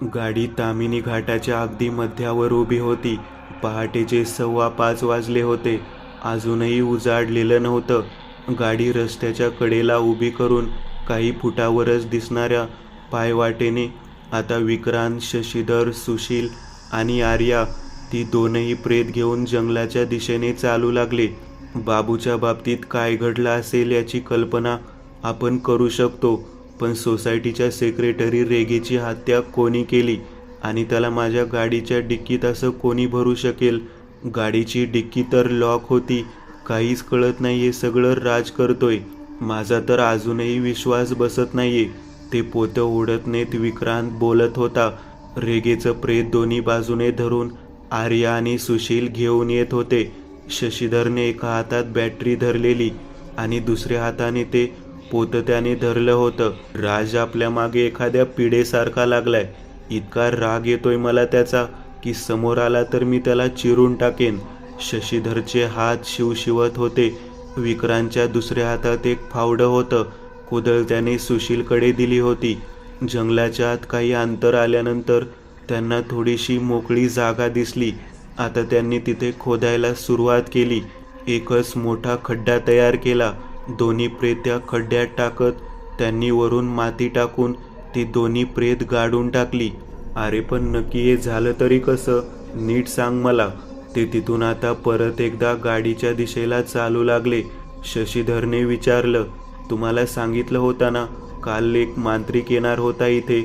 गाडी तामिनी घाटाच्या अगदी मध्यावर उभी होती. पहाटेचे 5:15 वाजले होते. अजूनही उजाडलेलं नव्हतं. गाडी रस्त्याच्या कडेला उभी करून काही फुटावरच दिसणाऱ्या पायवाटेने आता विक्रांत, शशीधर, सुशील आणि आर्या ती दोनही प्रेत घेऊन जंगलाच्या दिशेने चालू लागले. बाबूच्या बाबतीत काय घडलं असेल याची कल्पना आपण करू शकतो, पण सोसायटीच्या सेक्रेटरी रेगेची हत्या कोणी केली आणि त्याला माझ्या गाडीच्या डिक्कीत असं कोणी भरू शकेल? गाडीची डिक्की तर लॉक होती. काहीच कळत नाहीये. सगळं राज करतोय. माझा तर अजूनही विश्वास बसत नाहीये. ते पोतं ओढत नेत विक्रांत बोलत होता. रेगेचं प्रेत दोन्ही बाजूने धरून आर्या आणि सुशील घेऊन येत होते. शशीधरने एका हातात बॅटरी धरलेली आणि दुसऱ्या हाताने ते पोतं त्याने धरलं होतं. राज आपल्या मागे एखाद्या पिढेसारखा लागलाय. इतका राग येतोय मला त्याचा की समोर आला तर मी त्याला चिरून टाकेन. शशीधरचे हात शिवशिवत होते. विक्रांतच्या दुसऱ्या हातात एक फावडं होतं. कुदळ त्याने सुशीलकडे दिली होती. जंगलाच्या आत काही अंतर आल्यानंतर त्यांना थोडीशी मोकळी जागा दिसली. आता त्यांनी तिथे खोदायला सुरुवात केली. एकच मोठा खड्डा तयार केला. दोन्ही प्रेत त्या खड्ड्यात टाकत त्यांनी वरून माती टाकून ती दोन्ही प्रेत गाडून टाकली. अरे पण नक्की हे झालं तरी कसं? नीट सांग मला. ते तिथून आता परत एकदा गाडीच्या दिशेला चालू लागले. शशीधरने विचारलं, तुम्हाला सांगितलं होतं ना, काल एक मांत्रिक येणार होता इथे.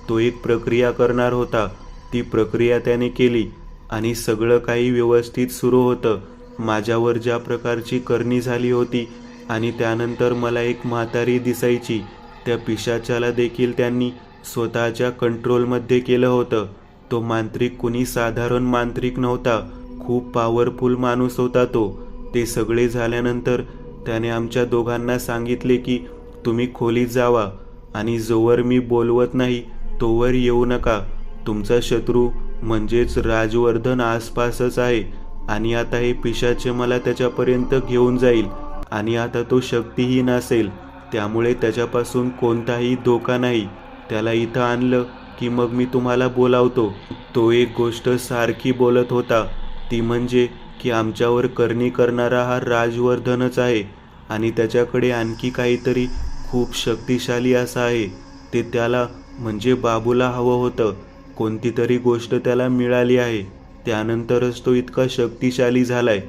तो एक प्रक्रिया करणार होता. ती प्रक्रिया त्याने केली आणि सगळं काही व्यवस्थित सुरू होतं. माझ्यावर ज्या प्रकारची करणी झाली होती आणि त्यानंतर मला एक म्हातारी दिसायची, त्या पिशाच्याला देखील त्यांनी स्वतःच्या कंट्रोलमध्ये केलं होतं. तो मांत्रिक कुणी साधारण मांत्रिक नव्हता. खूप पॉवरफुल माणूस होता तो. ते सगळे झाल्यानंतर त्याने आमच्या दोघांना सांगितले की तुम्ही खोलीत जावा आणि जोवर मी बोलवत नाही तोवर येऊ नका. तुमचा शत्रू म्हणजेच राजवर्धन आसपासच आहे आणि आता हे पिशाचे मला त्याच्यापर्यंत घेऊन जाईल आणि आता तो शक्तिहीन असेल, त्यामुळे त्याच्यापासून कोणताही धोका नाही. त्याला इथं आणलं की मग मी तुम्हाला बोलावतो. तो एक गोष्ट सारखी बोलत होता, ती म्हणजे की आमच्यावर करणी करणारा हा राजवर्धनच आहे आणि त्याच्याकडे आणखी काहीतरी खूप शक्तिशाली असं आहे. ते त्याला म्हणजे बाबूला हवं होतं. कोणती तरी गोष्ट त्याला मिळाली आहे. त्यानंतरच तो इतका शक्तिशाली झालाय.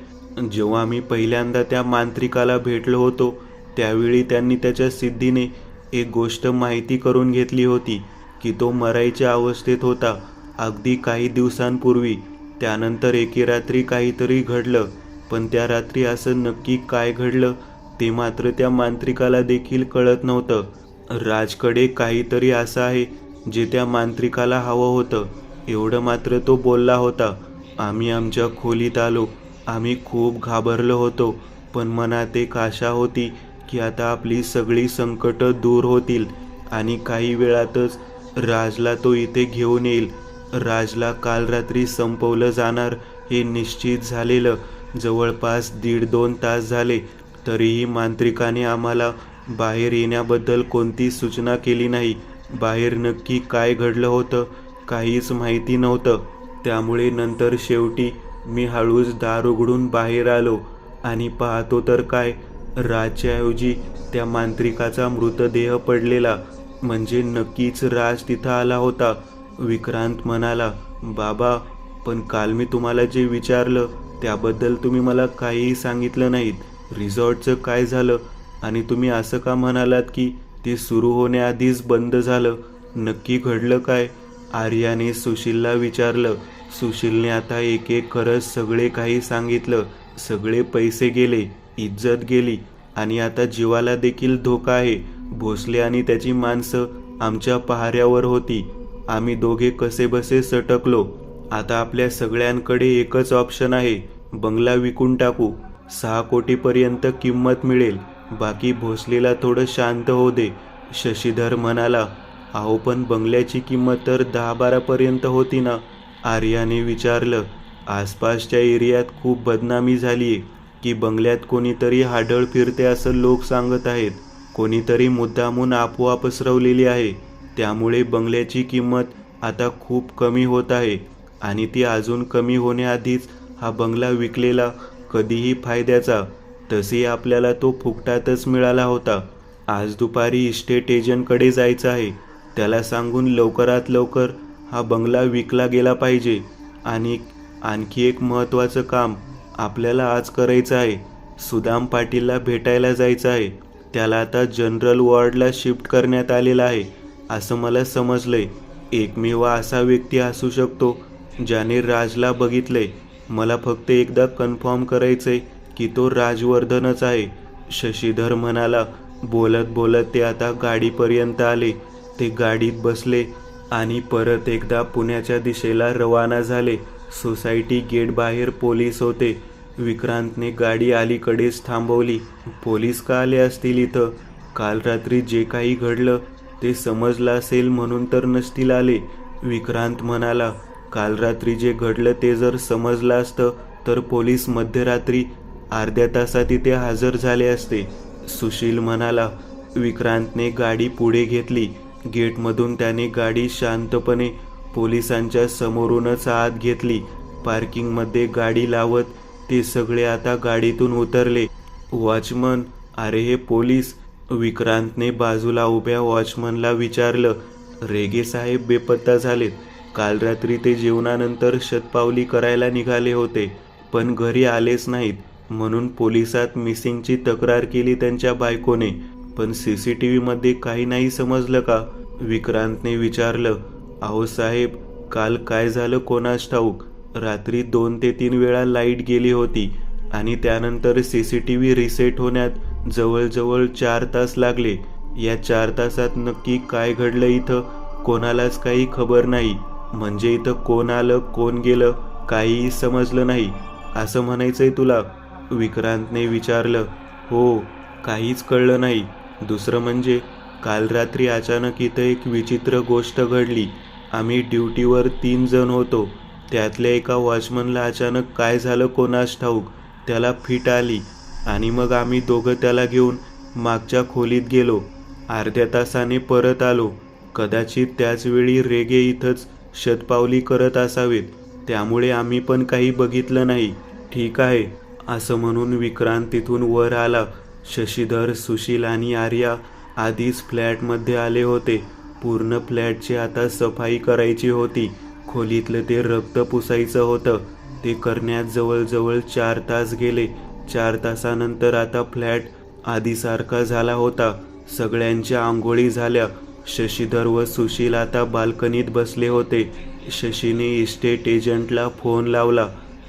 जेव्हा मी पहिल्यांदा त्या मांत्रिकाला भेटलो होतो त्यावेळी त्यांनी त्याच्या सिद्धीने एक गोष्ट माहिती करून घेतली होती की तो मरायच्या अवस्थेत होता अगदी काही दिवसांपूर्वी. त्यानंतर एके रात्री काहीतरी घडलं, पण त्या रात्री असं नक्की काय घडलं ते मात्र त्या मांत्रिकाला देखील कळत नव्हतं. राजकडे काहीतरी असं आहे जे त्या मांत्रिकाला हवं होतं, एवढं मात्र तो बोलला होता. आम्ही आमच्या खोलीत आलो. आम्ही खूप घाबरलो होतो, पण मनात एक आशा होती की आता आपली सगळी संकटं दूर होतील आणि काही वेळातच राजला तो इथे घेऊन येईल. राजला काल रात्री संपवलं जाणार हे निश्चित झालेलं. जवळपास 1.5-2 तास झाले तरीही मांत्रिकाने आम्हाला बाहेर येण्याबद्दल कोणती सूचना केली नाही. बाहेर नक्की काय घडलं होतं काहीच माहिती नव्हतं. त्यामुळे नंतर शेवटी मी हळूच दार उघडून बाहेर आलो आणि पाहतो तर काय, राजच्याऐवजी त्या मांत्रिकाचा मृतदेह पडलेला. म्हणजे नक्कीच राज तिथं आला होता. विक्रांत म्हणाला, बाबा पण काल मी तुम्हाला जे विचारलं त्याबद्दल तुम्ही मला काहीही सांगितलं नाहीत. रिसॉर्टचं काय झालं आणि तुम्ही असं का म्हणालात की ते सुरू होण्याआधीच बंद झालं? नक्की घडलं काय? आर्याने सुशीलला विचारलं. सुशीलने आता एक एक करत सगळे काही सांगितलं. सगळे पैसे गेले, इज्जत गेली आणि आता जीवाला देखील धोका आहे. भोसले आणि त्याची माणसं आमच्या पहाऱ्यावर होती. आम्ही दोघे कसेबसे सटकलो. आता आपल्या सगळ्यांकडे एकच ऑप्शन आहे, बंगला विकून टाकू. 6 कोटीपर्यंत किंमत मिळेल. बाकी भोसलेला थोडं शांत होऊ दे. शशीधर म्हणाला, अहो पण बंगल्याची किंमत तर 10-12 पर्यंत होती ना? आर्याने विचारलं. आसपासच्या एरियात खूप बदनामी झालीये की बंगल्यात कोणीतरी हाडळ फिरते असं लोक सांगत आहेत. कोणीतरी मुद्दामून अफवा पसरवलेली आहे. त्यामुळे बंगल्याची किंमत आता खूप कमी होत आहे आणि ती अजून कमी होण्याआधीच हा बंगला विकलेला कधीही फायद्याचा. तसेही आपल्याला तो फुकटातच मिळाला होता. आज दुपारी इस्टेट एजंटकडे जायचं आहे. त्याला सांगून लवकरात लवकर हा बंगला विकला गेला पाहिजे. आणि आणखी एक महत्त्वाचं काम आपल्याला आज करायचं आहे. सुदाम पाटीलला भेटायला जायचं आहे. त्याला आता जनरल वॉर्डला शिफ्ट करण्यात आलेलं आहे असं मला समजलंय. एकमेव असा व्यक्ती असू शकतो ज्याने राजला बघितलंय. मला फक्त एकदा कन्फर्म करायचंय की तो राजवर्धनच आहे, शशीधर म्हणाला. बोलत बोलत ते आता गाडीपर्यंत आले. ते गाडीत बसले आणि परत एकदा पुण्याच्या दिशेला रवाना झाले. सोसायटी गेट बाहेर पोलीस होते. विक्रांतने गाडी अलीकडेच थांबवली. पोलीस का आले असतील इथं? काल रात्री जे काही घडलं ते समजलं असेल म्हणून तर नसतील आले, विक्रांत म्हणाला. काल रात्री जे घडलं ते जर समजलं असतं तर पोलीस मध्यरात्री अर्ध्या तासात इथे हजर झाले असते, सुशील म्हणाला. विक्रांतने गाडी पुढे घेतली. गेटमधून त्याने गाडी शांतपणे पोलिसांच्या समोरूनच आत घेतली. पार्किंगमध्ये गाडी लावत ते सगळे आता गाडीतून उतरले. वॉचमन, अरे हे पोलीस, विक्रांतने बाजूला उभ्या वॉचमनला विचारलं. रेगे साहेब बेपत्ता झालेत. काल रात्री ते जेवणानंतर शतपावली करायला निघाले होते पण घरी आलेच नाहीत म्हणून पोलिसात मिसिंगची तक्रार केली त्यांच्या बायकोने. पण CCTVमध्ये काही नाही समजलं का? विक्रांतने विचारलं. अहो साहेब, काल काय झालं कोणास ठाऊक. रात्री 2 ते 3 वेळा लाईट गेली होती आणि त्यानंतर CCTV रिसेट होण्यात जवळजवळ 4 तास लागले. या 4 तासात नक्की काय घडलं इथं कोणालाच काही खबर नाही. म्हणजे इथं कोण आलं कोण गेलं काहीही समजलं नाही असं म्हणायचंय तुला? विक्रांतने विचारलं. हो, काहीच कळलं नाही. दुसरं म्हणजे काल रात्री अचानक इथं एक विचित्र गोष्ट घडली. आम्ही ड्युटीवर 3 जण होतो. त्यातल्या एका वॉचमनला अचानक काय झालं कोणास ठाऊक, त्याला फिट आली आणि मग आम्ही दोघं त्याला घेऊन मागच्या खोलीत गेलो. अर्ध्या तासाने परत आलो. कदाचित त्याच वेळी रेगे इथंच शतपावली करत असावेत, त्यामुळे आम्ही पण काही बघितलं नाही. ठीक आहे, असं म्हणून विक्रांत तिथून वर आला. शशीधर, सुशील आणि आर्या आधीच फ्लॅटमध्ये आले होते. पूर्ण फ्लॅटची आता सफाई करायची होती. खोलीतलं ते रक्त पुसायचं होतं. ते करण्यात जवळजवळ 4 तास गेले. 4 तासानंतर आता फ्लॅट आधीसारखा झाला होता. सगळ्यांच्या आंघोळी झाल्या. शशीधर व सुशील आता बाल्कनीत बसले होते. शशीने इस्टेट एजंटला फोन लावला.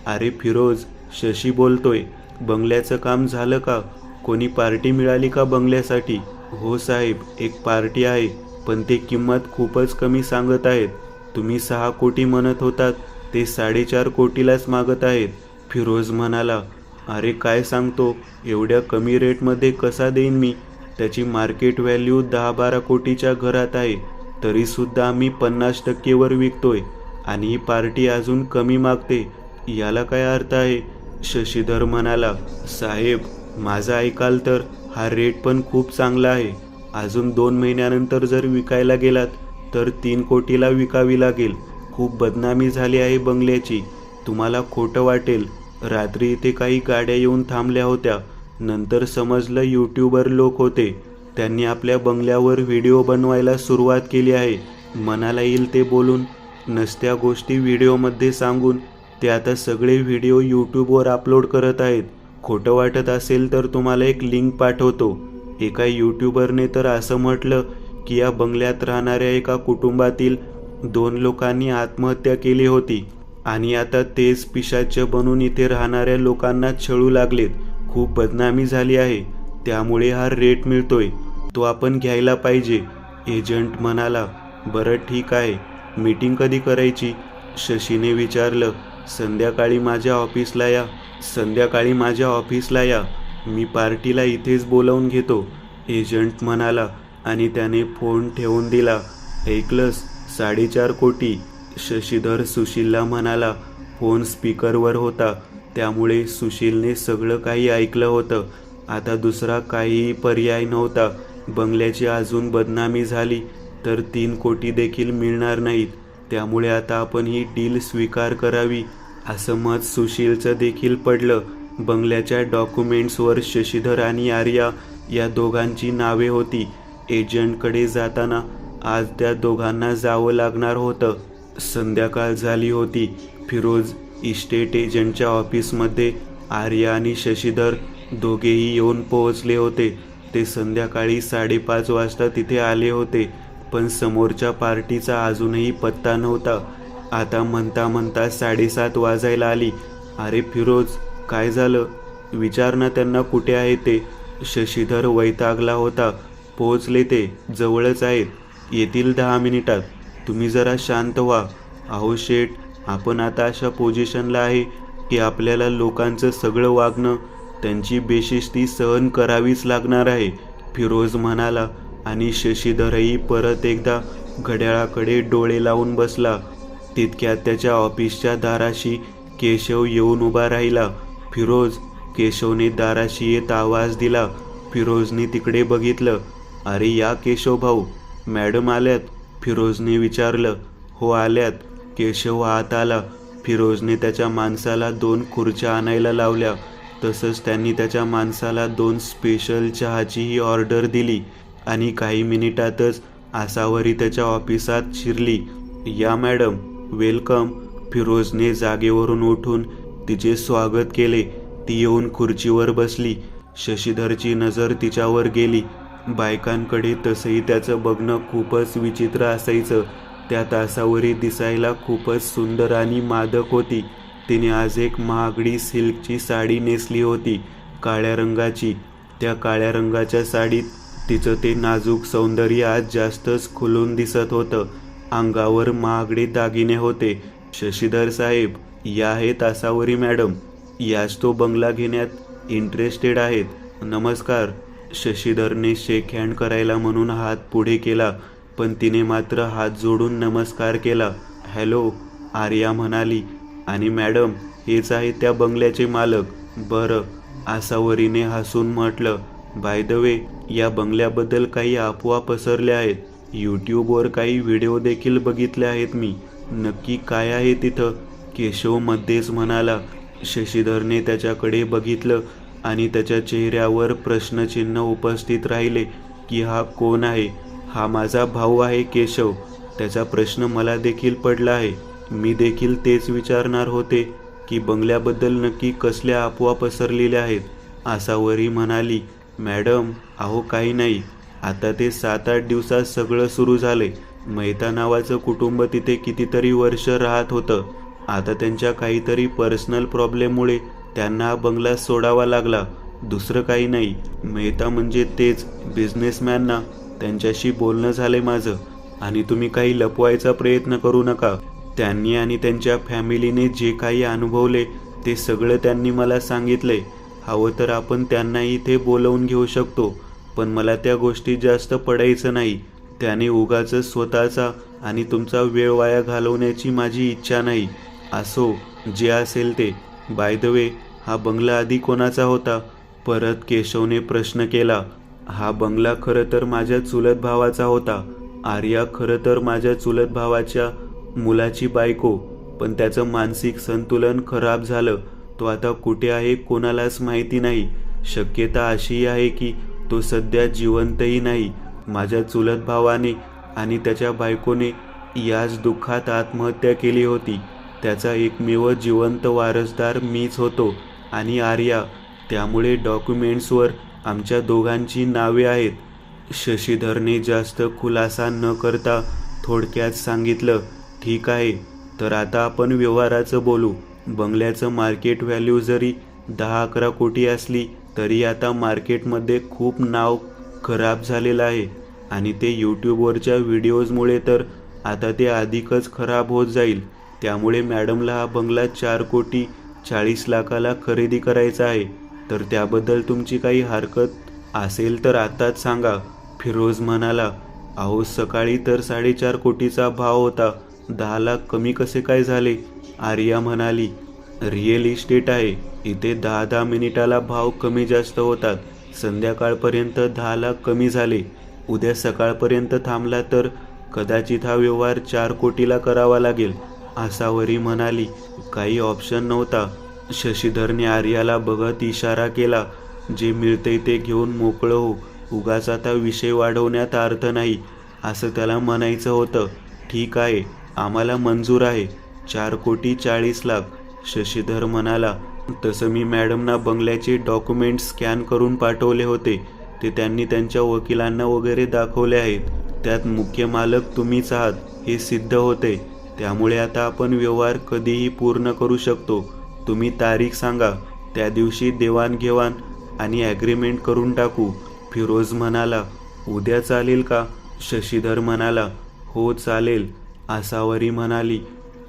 अरे फिरोज, शशी बोलतोय. बंगल्याचं काम झालं का? कोणी पार्टी मिळाली का बंगल्यासाठी? हो साहेब, एक पार्टी आहे पण ते किंमत खूपच कमी सांगत आहेत. तुम्ही 6 कोटी म्हणत होतात, ते 4.5 कोटीलाच मागत आहेत, फिरोज म्हणाला. अरे काय सांगतो, एवढ्या कमी रेटमध्ये कसा देईन मी? त्याची मार्केट व्हॅल्यू 10-12 कोटीच्या घरात आहे. तरीसुद्धा आम्ही 50% विकतोय आणि ही पार्टी अजून कमी मागते. याला काय अर्थ आहे? शशीधर म्हणाला. साहेब, माझं ऐकाल तर हा रेट पण खूप चांगला आहे. अजून 2 महिन्यानंतर जर विकायला गेलात तर 3 कोटीला विकावी लागेल. खूप बदनामी झाली आहे बंगल्याची. तुम्हाला खोटं वाटेल, रात्री इथे काही गाड्या येऊन थांबल्या होत्या. नंतर समजलं यूट्यूबर लोक होते. त्यांनी आपल्या बंगल्यावर व्हिडिओ बनवायला सुरुवात केली आहे. मनाला येईल ते बोलून, नसत्या गोष्टी व्हिडिओमध्ये सांगून ते आता सगळे व्हिडिओ यूट्यूबवर अपलोड करत आहेत. खोटं वाटत असेल तर तुम्हाला एक लिंक पाठवतो. एका यूट्यूबरने तर असं म्हटलं की या बंगल्यात राहणाऱ्या एका कुटुंबातील 2 लोकांनी आत्महत्या केली होती आणि आता तेच पिशाच्य बनून इथे राहणाऱ्या लोकांना छळू लागलेत. खूप बदनामी झाली आहे, त्यामुळे हा रेट मिळतोय. तो आपण घ्यायला पाहिजे, एजंट म्हणाला. बरं ठीक आहे, मीटिंग कधी करायची? शशीने विचारलं. संध्याकाळी माझ्या ऑफिसला या. मी पार्टीला इथेच बोलावून घेतो, एजंट म्हणाला आणि त्याने फोन ठेवून दिला. ऐकलंस, 4.5 कोटी, शशीधर सुशीलला म्हणाला. फोन स्पीकरवर होता त्यामुळे सुशीलने सगळं काही ऐकलं होतं. आता दुसरा काहीही पर्याय नव्हता. बंगल्याची अजून बदनामी झाली तर 3 कोटी देखील मिळणार नाहीत. त्यामुळे आता आपण ही डील स्वीकार करावी असं मत सुशीलचं देखील पडलं. बंगल्याच्या डॉक्युमेंट्सवर शशीधर आणि आर्या या दोघांची नावे होती. एजंटकडे जाताना आज त्या दोघांना जावं लागणार होतं. संध्याकाळ झाली होती. फिरोज इस्टेट एजंटच्या ऑफिसमध्ये आर्या आणि शशीधर दोघेही येऊन पोहोचले होते. ते संध्याकाळी 5:30 वाजता तिथे आले होते, पण समोरच्या पार्टीचा अजूनही पत्ता नव्हता. आता म्हणता म्हणता 7:30 वाजायला आली. अरे फिरोज, काय झालं? विचार ना त्यांना कुठे आहे ते. शशीधर वैतागला होता. पोहोचले, ते जवळच आहेत, येतील 10 मिनिटात. तुम्ही जरा शांत व्हा. अहो शेठ, आपण आता अशा पोझिशनला आहे की आपल्याला लोकांचं सगळं वागणं, त्यांची बेशिस्ती सहन करावीच लागणार आहे, फिरोज म्हणाला. आणि शशीधरही परत एकदा घड्याळाकडे डोळे लावून बसला. तितक्यात त्याच्या ऑफिसच्या दाराशी केशव येऊन उभा राहिला. फिरोज, केशवने दाराशी येत आवाज दिला. फिरोजने तिकडे बघितलं. अरे या केशव भाऊ, मॅडम आल्यात? फिरोजने विचारलं. हो आल्यात. केशव आत आला. फिरोजने त्याच्या माणसाला 2 खुर्च्या आणायला लावल्या. तसंच त्यांनी त्याच्या माणसाला 2 स्पेशल चहाचीही ऑर्डर दिली आणि काही मिनिटातच आसावरी त्याच्या ऑफिसात शिरली. या मॅडम, वेलकम. फिरोजने जागेवरून उठून तिचे स्वागत केले. ती येऊन खुर्चीवर बसली. शशीधरची नजर तिच्यावर गेली. बायकांकडे तसंही त्याचं बघणं खूपच विचित्र असायचं. त्यात आसावरी दिसायला खूपच सुंदर आणि मादक होती. तिने आज एक महागडी सिल्कची साडी नेसली होती, काळ्या रंगाची. त्या काळ्या रंगाच्या साडीत तिचं ते नाजूक सौंदर्य आज जास्तच खुलून दिसत होतं. अंगावर महागडे दागिने होते. शशीधर साहेब, या आहेत आसावरी मॅडम. याच तो बंगला घेण्यात इंटरेस्टेड आहेत. नमस्कार. शशीधरने शेक हँड करायला म्हणून हात पुढे केला, पण तिने मात्र हात जोडून नमस्कार केला. हॅलो, आर्या म्हणाली. आणि मॅडम, हेच आहेत त्या बंगल्याचे मालक. बरं, आसावरीने हसून म्हटलं. बाय द वे, या बंगल्याबद्दल काही अफवा पसरल्या आहेत. यूट्यूबवर काही व्हिडिओ देखील बघितले आहेत मी. नक्की काय आहे तिथं? केशव मध्येच म्हणाला. शशीधरने त्याच्याकडे बघितलं आणि त्याच्या चेहऱ्यावर प्रश्नचिन्ह उपस्थित राहिले की हा कोण आहे? हा माझा भाऊ आहे केशव. त्याचा प्रश्न मला देखील पडला आहे. मी देखील तेच विचारणार होते की बंगल्याबद्दल नक्की कसल्या अफवा पसरलेल्या आहेत. आसावरी म्हणाली. मॅडम, अहो काही नाही. आता ते 7-8 दिवसात सगळं सुरू झाले. मेहता नावाचं कुटुंब तिथे कितीतरी वर्ष राहत होतं. आता त्यांच्या काहीतरी पर्सनल प्रॉब्लेममुळे त्यांना हा बंगला सोडावा लागला. दुसरं काही नाही. मेहता म्हणजे तेच बिझनेसमॅन ना, त्यांच्याशी बोलणं झालंय माझं. आणि तुम्ही काही लपवायचा प्रयत्न करू नका. त्यांनी आणि त्यांच्या फॅमिलीने जे काही अनुभवले ते सगळं त्यांनी मला सांगितलंय. हवं तर आपण त्यांनाही इथे बोलवून घेऊ शकतो, पण मला त्या गोष्टी जास्त पडायचं नाही. त्याने उगाच स्वतःचा आणि तुमचा वेळ वाया घालवण्याची माझी इच्छा नाही. असो, जे असेल ते. बाय द वे, हा बंगला आधी कोणाचा होता? परत केशवने प्रश्न केला. हा बंगला खरं तर माझ्या चुलत भावाचा होता. आर्या खरं तर माझ्या चुलत भावाच्या मुलाची बायको, पण त्याचं मानसिक संतुलन खराब झालं. तो आता कुठे आहे कोणालाच माहिती नाही. शक्यता अशी आहे की तो सध्या जिवंतही नाही. माझ्या चुलत भावाने आणि त्याच्या बायकोने याच दुःखात आत्महत्या केली होती. त्याचा एकमेव जिवंत वारसदार मीच होतो आणि आर्या. त्यामुळे डॉक्युमेंट्सवर आमच्या दोघांची नावे आहेत. शशीधरने जास्त खुलासा न करता थोडक्यात सांगितलं. ठीक आहे, तर आता आपण व्यवहाराचं बोलू. बंगल्याचं मार्केट व्हॅल्यू जरी 10-11 कोटी असली तरी आता मार्केटमध्ये खूप नाव खराब झालेलं आहे आणि ते यूट्यूबवरच्या व्हिडिओजमुळे तर आता ते अधिकच खराब होत जाईल. त्यामुळे मॅडमला हा बंगला 4,40,00,000 खरेदी करायचा आहे. तर त्याबद्दल तुमची काही हरकत असेल तर आताच सांगा, फिरोज म्हणाला. अहो, सकाळी तर 4.5 कोटीचा भाव होता. 10 लाख कमी कसे काय झाले? आर्या म्हणाली. रिअल इस्टेट आहे. इथे 10-10 मिनिटाला भाव कमी जास्त होतात. संध्याकाळपर्यंत 10 लाख कमी झाले. उद्या सकाळपर्यंत थांबला तर कदाचित हा व्यवहार 4 कोटीला करावा लागेल, आसावरी म्हणाली. काही ऑप्शन नव्हता. शशीधरने आर्याला बघत इशारा केला. जे मिळते ते घेऊन मोकळं हो. उगाच आता विषय वाढवण्यात अर्थ नाही, असं त्याला म्हणायचं होतं. ठीक आहे, आम्हाला मंजूर आहे. 4,40,00,000. शशीधर म्हणाला. तसं मी मॅडमना बंगल्याचे डॉक्युमेंट्स स्कॅन करून पाठवले होते. ते त्यांनी त्यांच्या वकिलांना वगैरे दाखवले आहेत. त्यात मुख्य मालक तुम्हीच आहात हे सिद्ध होते. त्यामुळे आता आपण व्यवहार कधीही पूर्ण करू शकतो. तुम्ही तारीख सांगा, त्या दिवशी देवाणघेवाण आणि ॲग्रीमेंट करून टाकू. फिरोज म्हणाला. उद्या चालेल का? शशीधर म्हणाला. हो चालेल. आसावरी म्हणाली.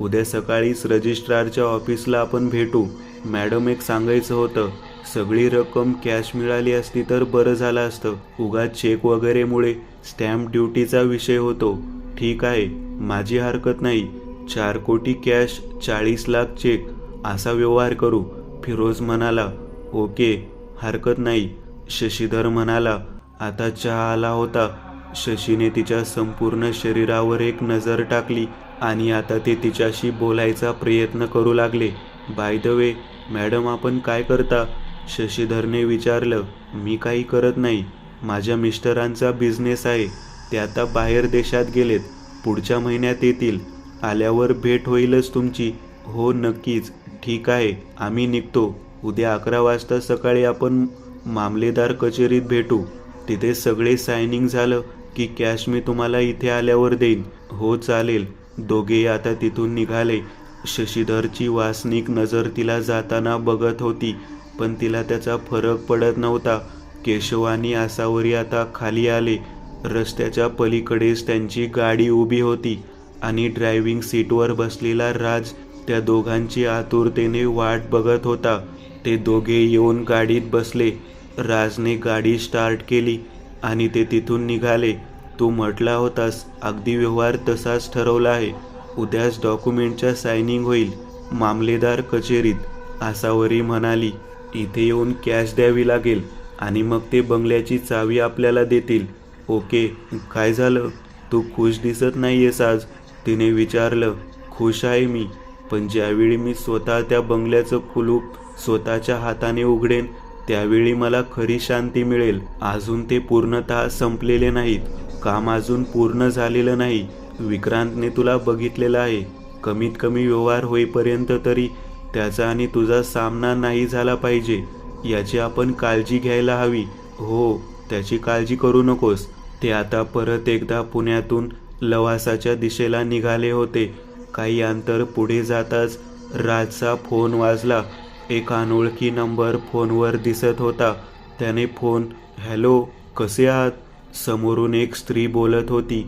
उद्या सकाळीच रजिस्ट्रारच्या ऑफिसला आपण भेटू. मॅडम, एक सांगायचं होतं. सगळी रक्कम कॅश मिळाली असती तर बरं झालं असतं. उगाच चेक वगैरेमुळे स्टॅम्प ड्युटीचा विषय होतो. ठीक आहे, माझी हरकत नाही. 4 कोटी कॅश, 40 लाख चेक, असा व्यवहार करू. फिरोज म्हणाला. ओके, हरकत नाही. शशीधर म्हणाला. आता चहा आला होता. शशीने तिच्या संपूर्ण शरीरावर एक नजर टाकली आणि आता ते तिच्याशी बोलायचा प्रयत्न करू लागले. बाय द वे, मॅडम, आपण काय करता? शशीधरने विचारलं. मी काही करत नाही. माझ्या मिस्टरांचा बिझनेस आहे. ते आता बाहेर देशात गेलेत. पुढच्या महिन्यात येतील. आल्यावर भेट होईलच तुमची. हो नक्कीच. ठीक आहे, आम्ही निघतो. उद्या 11 वाजता सकाळी आपण मामलेदार कचेरीत भेटू. तिथे सगळे सायनिंग झालं की कॅश मी तुम्हाला इथे आल्यावर देईन. हो चालेल. दोघेही आता तिथून निघाले. शशीधरची वासनिक नजर तिला जाताना बघत होती, पण तिला त्याचा फरक पडत नव्हता. केशव आणि आसावरी आता खाली आले. रस्त्याच्या पलीकडेच त्यांची गाडी उभी होती आणि ड्रायव्हिंग सीटवर बसलेला राज त्या दोघांची आतुरतेने वाट बघत होता. ते दोघे येऊन गाडीत बसले. राजने गाडी स्टार्ट केली आणि ते तिथून निघाले. तू म्हटला होतास, अगदी व्यवहार तसाच ठरवला आहे. उद्याच डॉक्युमेंटच्या सायनिंग होईल मामलेदार कचेरीत, आसावरी म्हणाली. इथे येऊन कॅश द्यावी लागेल आणि मग ते बंगल्याची चावी आपल्याला देतील. ओके. काय झालं? तू खुश दिसत नाहीयेस आज, तिने विचारलं. खुश आहे मी, पण ज्यावेळी मी स्वतः त्या बंगल्याचं कुलूप स्वतःच्या हाताने उघडेन त्यावेळी मला खरी शांती मिळेल. अजून ते पूर्णतः संपलेले नाहीत. काम अजून पूर्ण झालेलं नाही. विक्रांतने तुला बघितलेलं आहे. कमीत कमी व्यवहार होईपर्यंत तरी त्याचा आणि तुझा सामना नाही झाला पाहिजे, याची आपण काळजी घ्यायला हवी. हो, त्याची काळजी करू नकोस. ते आता परत एकदा पुण्यातून लवासाच्या दिशेला निघाले होते. काही अंतर पुढे जाताच राजचा फोन वाजला. एक अनोळखी नंबर फोनवर दिसत होता. त्याने फोन. हॅलो, कसे आहात? समोरून एक स्त्री बोलत होती.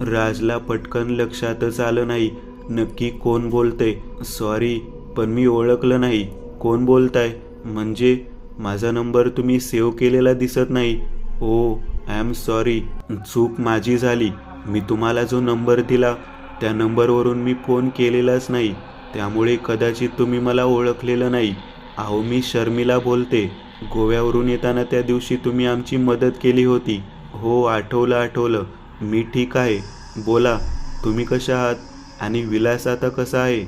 राजला पटकन लक्षातच आलं नाही नक्की कोण बोलते. सॉरी, पण मी ओळखलं नाही. कोण बोलताय? म्हणजे माझा नंबर तुम्ही सेव्ह केलेला दिसत नाही. ओ, आय एम सॉरी, चूक माझी झाली. मी तुम्हाला जो नंबर दिला त्या नंबरवरून मी फोन केलेलाच नाही, त्यामुळे कदाचित तुम्ही मला ओळखलेलं नाही. अहो, मी शर्मिला बोलते. गोव्यावरून येताना त्या दिवशी तुम्ही आमची मदत केली होती. हो, आठवलं. मी ठीक आहे. बोला, तुम्ही कशा आहात? आणि विलास आता कसा आहे?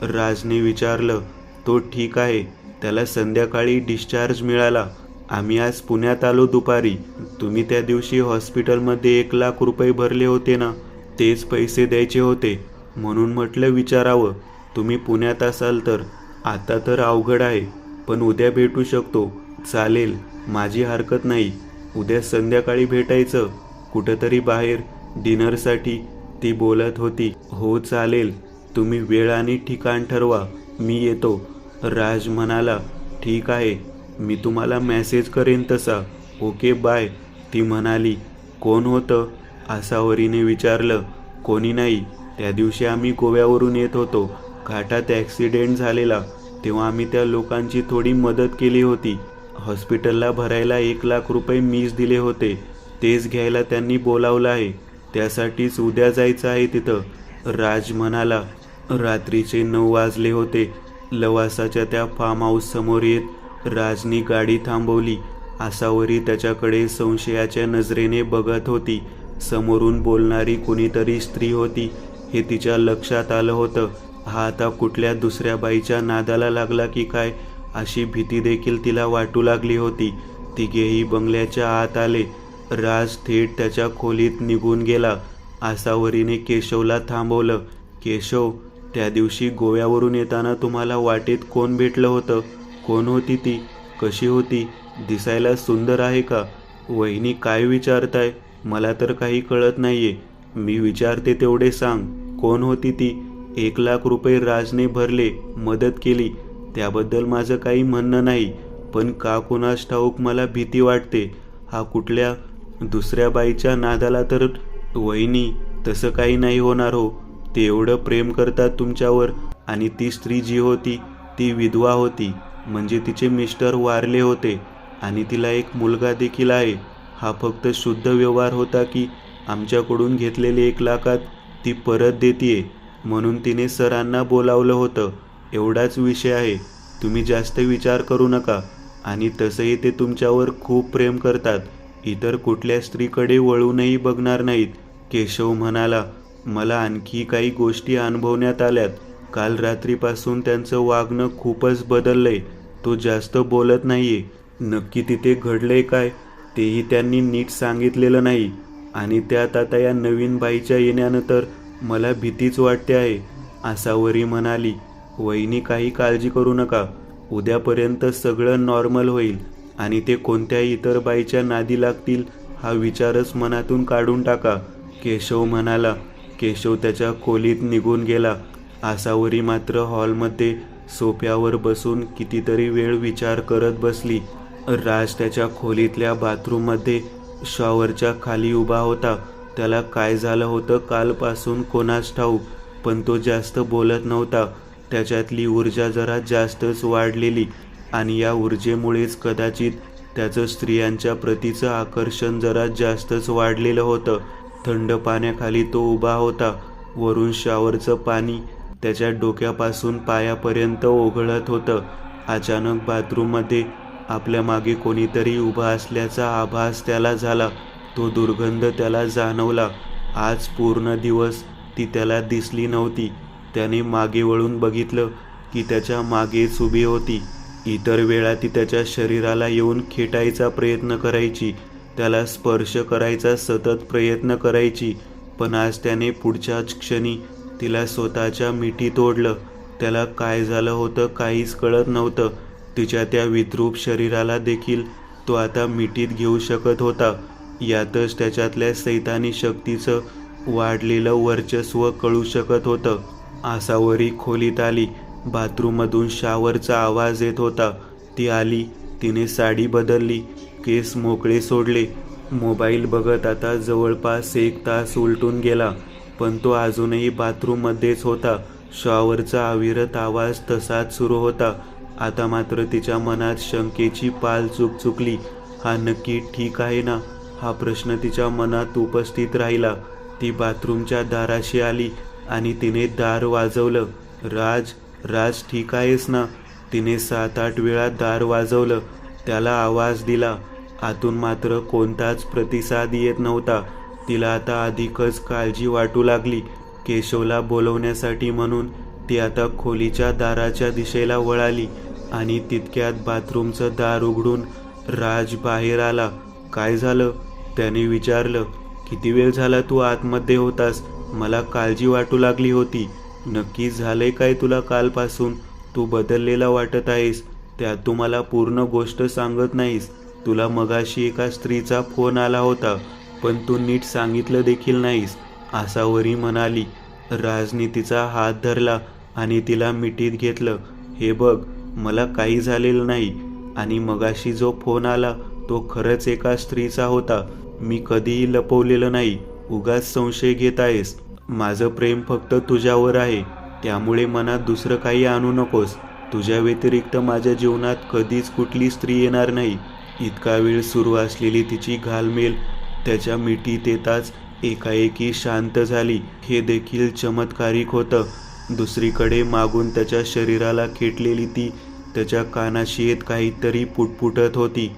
राजने विचारलं. तो ठीक आहे. त्याला संध्याकाळी डिस्चार्ज मिळाला. आम्ही आज पुण्यात आलो दुपारी. तुम्ही त्या दिवशी हॉस्पिटलमध्ये 1 लाख रुपये भरले होते ना, तेच पैसे द्यायचे होते. म्हणून म्हटलं विचारावं. तुम्ही पुण्यात असाल तर. आता तर अवघड आहे, पण उद्या भेटू शकतो. चालेल, माझी हरकत नाही. उद्या संध्याकाळी भेटायचं कुठंतरी बाहेर डिनरसाठी, ती बोलत होती. हो चालेल, तुम्ही वेळ आणि ठिकाण ठरवा, मी येतो. राज म्हणाला. ठीक आहे, मी तुम्हाला मेसेज करेन तसा. ओके, बाय, ती म्हणाली. कोण होतं? आसावरीने विचारलं. कोणी नाही. त्या दिवशी आम्ही गोव्यावरून येत होतो. घाटात ॲक्सिडेंट झालेला, तेव्हा आम्ही त्या लोकांची थोडी मदत केली होती. हॉस्पिटलला भरायला 1 लाख रुपये मीच दिले होते. तेच घ्यायला त्यांनी बोलावलं आहे. त्यासाठीच उद्या जायचं आहे तिथं, राज म्हणाला. रात्रीचे 9 वाजले होते. लवासाच्या त्या फार्म हाऊस समोर येत राजनी गाडी थांबवली. आसावरी त्याच्याकडे संशयाच्या नजरेने बघत होती. समोरून बोलणारी कोणीतरी स्त्री होती हे तिच्या लक्षात आलं होतं. हा आता कुठल्या दुसऱ्या बाईच्या नादाला लागला की काय अशी भीती देखील तिला वाटू लागली होती. तिघेही बंगल्याच्या आत आले. राज थेट त्याच्या खोलीत निघून गेला. आसावरीने केशवला थांबवलं. केशव, त्या दिवशी गोव्यावरून येताना तुम्हाला वाटेत कोण भेटलं होतं? कोण होती ती? कशी होती? दिसायला सुंदर आहे का? वहिनी काय विचारताय? मला तर काही कळत नाहीये. मी विचारते तेवढे सांग. कोण होती ती? 1,00,000 रुपये राजने भरले, मदत केली, त्याबद्दल माझं काही म्हणणं नाही. पण का कुणास ठाऊक मला भीती वाटते. हा कुठल्या दुसऱ्या बाईच्या नादाला तर. वहिनी, तसं काही नाही होणार हो. ते एवढं प्रेम करतात तुमच्यावर. आणि ती स्त्री जी होती ती विधवा होती, म्हणजे तिचे मिस्टर वारले होते आणि तिला एक मुलगा देखील आहे. हा फक्त शुद्ध व्यवहार होता की आमच्याकडून घेतलेले 1,00,000 ती परत देतीये म्हणून तिने सरांना बोलावलं होतं. एवढाच विषय आहे. तुम्ही जास्त विचार करू नका. आणि तसंही ते तुमच्यावर खूप प्रेम करतात. इतर कुठल्या स्त्रीकडे वळूनही बघणार नाहीत. केशव म्हणाला, मला आणखी काही गोष्टी अनुभवण्यात आल्यात. काल रात्रीपासून त्यांचं वागणं खूपच बदललंय. तो जास्त बोलत नाहीये. नक्की तिथे घडलंय काय तेही त्यांनी नीट सांगितलेलं नाही. आणि त्यात आता या नवीन बाईच्या येण्यानं तर मला भीतीच वाटते आहे. आसावरी म्हणाली, वहिनी काही काळजी करू नका. उद्यापर्यंत सगळं नॉर्मल होईल आणि ते कोणत्याही इतर बाईच्या नादी लागतील हा विचारच मनातून काढून टाका. केशव म्हणाला. केशव त्याच्या खोलीत निघून गेला. आसावरी मात्र हॉलमध्ये सोफ्यावर बसून कितीतरी वेळ विचार करत बसली. राज त्याच्या खोलीतल्या बाथरूममध्ये शॉवरच्या खाली उभा होता. त्याला काय झालं होतं कालपासून कोणास ठाऊक, पण तो जास्त बोलत नव्हता. त्याच्यातली ऊर्जा जरा जास्तच वाढलेली आणि या ऊर्जेमुळेच कदाचित त्याचं स्त्रियांच्या प्रतीचं आकर्षण जरा जास्तच वाढलेलं होतं. थंड पाण्याखाली तो उभा होता. वरून शॉवरचं पाणी त्याच्या डोक्यापासून पायापर्यंत ओघळत होतं. अचानक बाथरूममध्ये आपल्या मागे कोणीतरी उभा असल्याचा आभास त्याला झाला. तो दुर्गंध त्याला जाणवला. आज पूर्ण दिवस ती त्याला दिसली नव्हती. त्याने मागे वळून बघितलं की त्याच्या मागेच उभी होती. इतर वेळा ती त्याच्या शरीराला येऊन खेटायचा प्रयत्न करायची, त्याला स्पर्श करायचा सतत प्रयत्न करायची. पण आज त्याने पुढच्याच क्षणी तिला स्वतःच्या मिठीत ओढलं. त्याला काय झालं होतं काहीच कळत नव्हतं. तिच्या त्या विद्रूप शरीराला देखील तो आता मिठीत घेऊ शकत होता. यातच त्याच्यातल्या सैतानी शक्तीचं वाढलेलं वर्चस्व कळू शकत होतं. आसावरी खोलीत आली. बाथरूममधून शॉवरचा आवाज येत होता. ती आली. तिने साडी बदलली, केस मोकळे सोडले. मोबाईल बघत आता जवळपास 1 तास उलटून गेला, पण तो अजूनही बाथरूममध्येच होता. शॉवरचा अविरत आवाज तसाच सुरू होता. आता मात्र तिच्या मनात शंकेची पाल चुकचुकली. हा नक्की ठीक आहे ना? हा प्रश्न तिच्या मनात उपस्थित राहिला. ती बाथरूमच्या दाराशी आली आणि तिने दार वाजवलं. राज, राज ठीक आहेस ना? तिने 7-8 वेळा दार वाजवलं. त्याला आवाज दिला. आतून मात्र कोणताच प्रतिसाद येत नव्हता. तिला आता अधिकच काळजी वाटू लागली. केशवला बोलवण्यासाठी म्हणून ती आता खोलीच्या दाराच्या दिशेला वळाली आणि तितक्यात बाथरूमचं दार उघडून राज बाहेर आला. काय झालं? त्याने विचारलं. किती वेळ झाला तू आतमध्ये होतास? मला काळजी वाटू लागली होती. नक्की झालंय काय तुला कालपासून? तू बदललेला वाटत आहेस. त्यात तू मला पूर्ण गोष्ट सांगत नाहीस. तुला मगाशी एका स्त्रीचा फोन आला होता, पण तू नीट सांगितलं देखील नाहीस, आसावरी म्हणाली. राजने तिचा हात धरला आणि तिला मिठीत घेतलं. हे बघ, मला काही झालेलं नाही आणि मगाशी जो फोन आला तो खरंच एका स्त्रीचा होता. मी कधीही लपवलेलं नाही. उगाच संशय घेत आहेस. माझं प्रेम फक्त तुझ्यावर आहे, त्यामुळे मनात दुसरं काही आणू नकोस. तुझ्या व्यतिरिक्त माझ्या जीवनात कधीच कुठली स्त्री येणार नाही. इतका वेळ सुरू असलेली तिची घालमेल त्याच्या मिठीत येताच एकाएकी शांत झाली. हे देखील चमत्कारिक होतं. दुसरीकडे मागून त्याच्या शरीराला खेटलेली ती त्याच्या कानाशी येत काहीतरी पुटपुटत होती.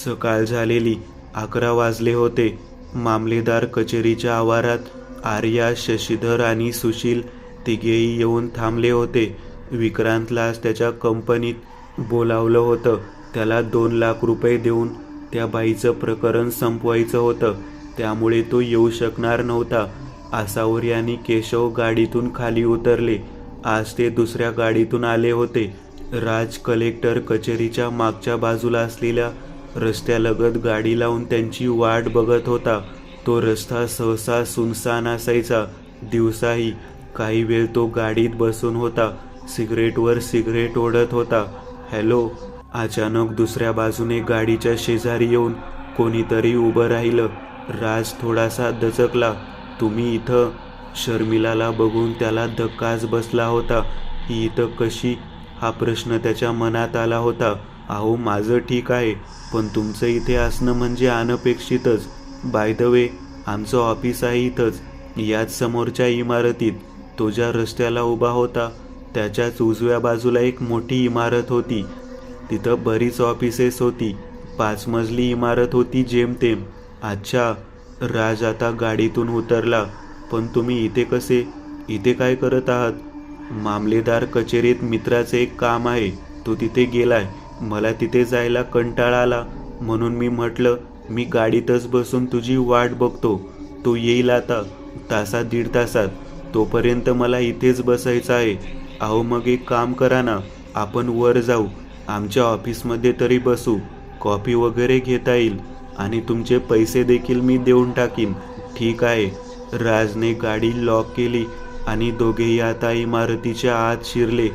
सकाळ झालेली. 11 वाजले होते. मामलेदार कचेरीच्या आवारात आर्या, शशीधर आणि सुशील तिघेही येऊन थांबले होते. विक्रांतला आज त्याच्या कंपनीत बोलावलं होतं. त्याला 2 लाख रुपये देऊन त्या बाईचं प्रकरण संपवायचं होतं. त्यामुळे तो येऊ शकणार नव्हता. आसावरी आणि केशव गाडीतून खाली उतरले. आज ते दुसऱ्या गाडीतून आले होते. राज कलेक्टर कचेरीच्या मागच्या बाजूला असलेल्या रस्त्यालगत गाडी लावून त्यांची वाट बघत होता. तो रस्ता सहसा सुनसान असायचा. दिवसाही काही वेळ तो गाडीत बसून होता. सिगरेटवर सिगरेट ओढत होता. हॅलो. अचानक दुसऱ्या बाजूने गाडीच्या शेजारी येऊन कोणीतरी उभं राहिलं. राज थोडासा दचकला. तुम्ही इथं? शर्मिलाला बघून त्याला धक्काच बसला होता. ही इथं कशी हा प्रश्न त्याच्या मनात आला होता. अहो माझं ठीक आहे, पण तुमचं इथे असणं म्हणजे अनपेक्षितच. बाय द वे आमचं ऑफिस आहे इथंच, याच समोरच्या इमारतीत. तो ज्या रस्त्याला उभा होता त्याच्याच उजव्या बाजूला एक मोठी इमारत होती. तिथं बरीच ऑफिसेस होती. 5 मजली इमारत होती जेमतेम. अच्छा. राज आता गाडीतून उतरला. पण तुम्ही इथे कसे? इथे काय करत आहात? मामलेदार कचेरीत मित्राचे एक काम आहे, तो तिथे गेलाय. मला तिथे जायला कंटाळा आला म्हणून मी म्हटलं मी गाडीतच बसून तुझी वाट बघतो. तो येईल आता तासात 1.5 तासात. तोपर्यंत मला इथेच बसायचं आहे. अहो मग एक काम करा ना, आपण वर जाऊ, आमच्या ऑफिसमध्ये तरी बसू. कॉफी वगैरे घेता येईल आणि तुमचे पैसे देखील मी देऊन टाकीन. ठीक आहे. राजने गाडी लॉक केली आणि दोघेही आता इमारतीच्या आत शिरले.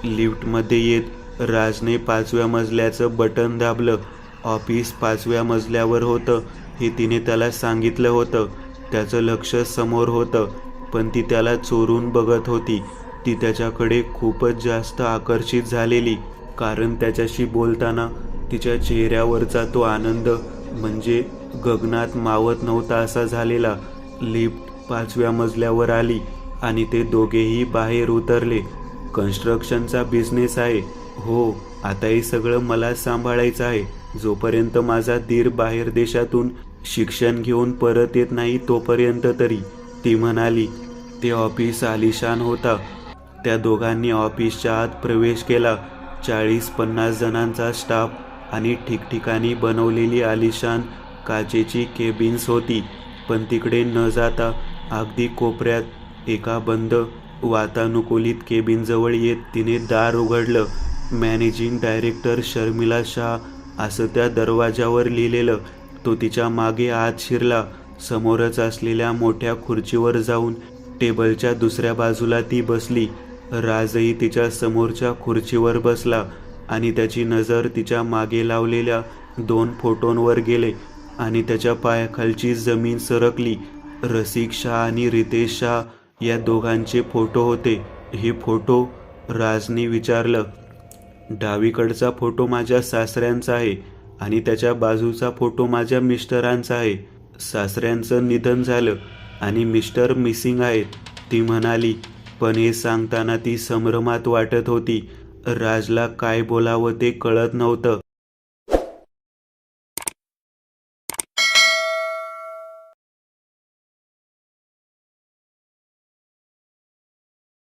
लिफ्टमध्ये येत राजने 5व्या मजल्याचं बटन दाबलं. ऑफिस 5व्या मजल्यावर होतं हे तिने त्याला सांगितलं होतं. त्याचं लक्ष समोर होतं, पण ती त्याला चोरून बघत होती. ती त्याच्याकडे खूपच जास्त आकर्षित झालेली, कारण त्याच्याशी बोलताना तिच्या चेहऱ्यावरचा तो आनंद म्हणजे गगनात मावत नव्हता असा झालेला. लिफ्ट 5व्या मजल्यावर आली आणि ते दोघेही बाहेर उतरले. कन्स्ट्रक्शनचा बिझनेस आहे. हो, आता हे सगळं मला सांभाळायचं आहे. जोपर्यंत माझा दीर बाहेर देशातून शिक्षण घेऊन परत येत नाही तोपर्यंत तरी, ती म्हणाली. ते ऑफिस आलिशान होता. त्या दोघांनी ऑफिसच्या आत प्रवेश केला. 40-50 जणांचा स्टाफ आणि ठिकठिकाणी बनवलेली आलिशान काचेची केबिन्स होती. पण तिकडे न जाता अगदी कोपऱ्यात एका बंद वातानुकूलित केबिनजवळ येत तिने दार उघडलं. मॅनेजिंग डायरेक्टर शर्मिला शाह असं त्या दरवाजावर लिहिलेलं. तो तिच्या मागे आत शिरला. समोरच असलेल्या मोठ्या खुर्चीवर जाऊन टेबलच्या दुसऱ्या बाजूला ती बसली. राजही तिच्या समोरच्या खुर्चीवर बसला आणि त्याची नजर तिच्या मागे लावलेल्या 2 फोटोंवर गेले आणि त्याच्या पायाखालची जमीन सरकली. रसिक शाह आणि रितेश शाह या दोघांचे फोटो होते. हे फोटो? राजने विचारलं. डावीकडचा फोटो माझ्या सासऱ्यांचा आहे आणि त्याच्या बाजूचा फोटो माझ्या मिस्टरांचा आहे. सासऱ्यांचं निधन झालं आणि मिस्टर मिसिंग आहेत, ती म्हणाली. पण हे सांगताना ती संभ्रमात वाटत होती. राजला काय बोलावं ते कळत नव्हतं.